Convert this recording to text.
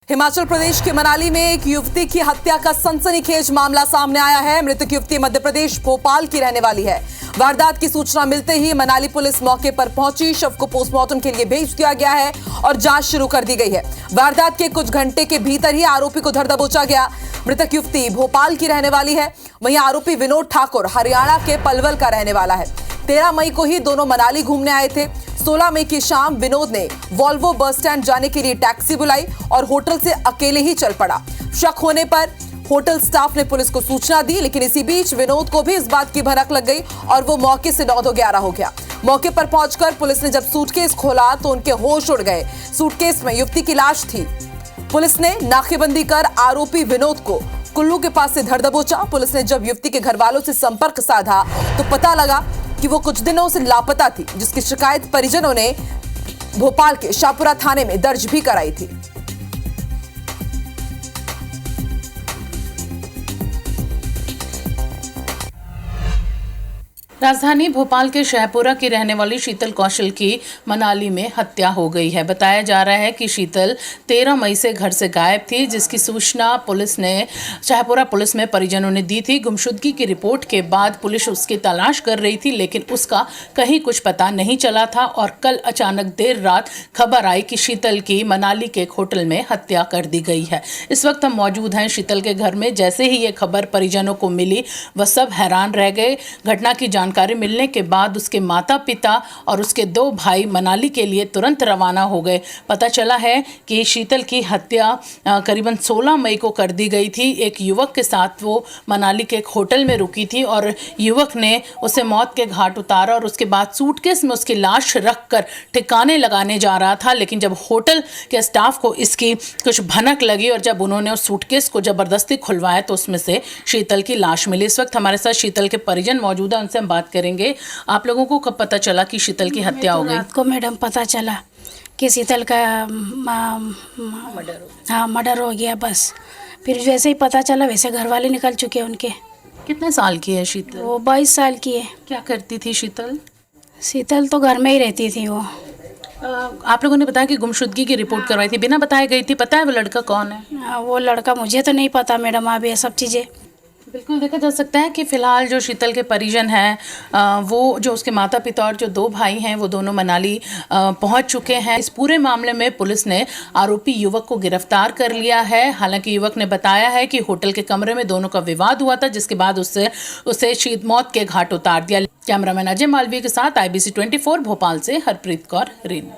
हिमाचल प्रदेश के मनाली में एक युवती की हत्या का सनसनीखेज मामला सामने आया है। मृतक युवती मध्य प्रदेश भोपाल की रहने वाली है। वारदात की सूचना मिलते ही मनाली पुलिस मौके पर पहुंची। शव को पोस्टमार्टम के लिए भेज दिया गया है और जांच शुरू कर दी गई है। वारदात के कुछ घंटे के भीतर ही आरोपी को धर दबोचा गया। मृतक युवती भोपाल की रहने वाली है, वहीं आरोपी विनोद ठाकुर हरियाणा के पलवल का रहने वाला है। 13 मई को ही दोनों मनाली घूमने आए थे। 16 मई की शाम विनोद ने वॉल्वो बस स्टैंड जाने के लिए टैक्सी बुलाई और होटल से अकेले ही चल पड़ा। शक होने पर होटल स्टाफ ने पुलिस को सूचना दी, लेकिन इसी बीच विनोद को भी इस बात की भनक लग गई और वो मौके से 9-11 हो गया। मौके पर पहुंचकर पुलिस ने जब सूटकेस खोला तो उनके होश उड़ गए। सूटकेस में युवती की लाश थी। पुलिस ने नाकेबंदी कर आरोपी विनोद को कुल्लू के पास से धर दबोचा। पुलिस ने जब युवती के घर वालों से संपर्क साधा तो पता लगा कि वो कुछ दिनों से लापता थी, जिसकी शिकायत परिजनों ने भोपाल के शाहपुरा थाने में दर्ज भी कराई थी। राजधानी भोपाल के शाहपुरा की रहने वाली शीतल कौशल की मनाली में हत्या हो गई है। बताया जा रहा है कि शीतल 13 मई से घर से गायब थी, जिसकी सूचना पुलिस ने शाहपुरा पुलिस में परिजनों ने दी थी। गुमशुदगी की रिपोर्ट के बाद पुलिस उसकी तलाश कर रही थी, लेकिन उसका कहीं कुछ पता नहीं चला था और कल अचानक देर रात खबर आई कि शीतल की मनाली के एक होटल में हत्या कर दी गई है। इस वक्त हम मौजूद हैं शीतल के घर में। जैसे ही ये खबर परिजनों को मिली, वह सब हैरान रह गए। घटना की जानकारी मिलने के बाद उसके माता पिता और उसके 2 भाई मनाली के लिए तुरंत रवाना हो गए। पता चला है कि शीतल की हत्या करीबन 16 मई को कर दी गई थी। एक युवक के साथ वो मनाली के एक होटल में रुकी थी और युवक ने उसे मौत के घाट उतारा और उसके बाद सूटकेस में उसकी लाश रखकर ठिकाने लगाने जा रहा था। लेकिन जब होटल के स्टाफ को इसकी कुछ भनक लगी और जब उन्होंने उस सूटकेस को ज़बरदस्ती खुलवाया तो उसमें से शीतल की लाश मिली। इस वक्त हमारे साथ शीतल के परिजन मौजूद हैं, उनसे हम बात करेंगे। आप लोगों को कब पता चला कि शीतल की हत्या हो गई? रात को मैडम पता चला कि शीतल का मर्डर हो गया। बस फिर जैसे ही पता चला वैसे घर वाले निकल चुके हैं उनके। कितने साल की है शीतल? वो 22 साल की है। क्या करती थी शीतल? शीतल तो घर में ही रहती थी। वो आप लोगों ने बताया कि गुमशुदगी की रिपोर्ट करवाई थी, बिना बताए गई थी। पता है वो लड़का कौन है? वो लड़का मुझे तो नहीं पता मैडम। अब ये सब चीज़ें बिल्कुल देखा जा सकता है कि फ़िलहाल जो शीतल के परिजन हैं वो जो उसके माता पिता और जो 2 भाई हैं वो दोनों मनाली पहुंच चुके हैं। इस पूरे मामले में पुलिस ने आरोपी युवक को गिरफ्तार कर लिया है। हालांकि युवक ने बताया है कि होटल के कमरे में दोनों का विवाद हुआ था, जिसके बाद उसे मौत के घाट उतार दिया। कैमरामैन अजय मालवीय के साथ IBC 24 भोपाल से हरप्रीत कौर रीन।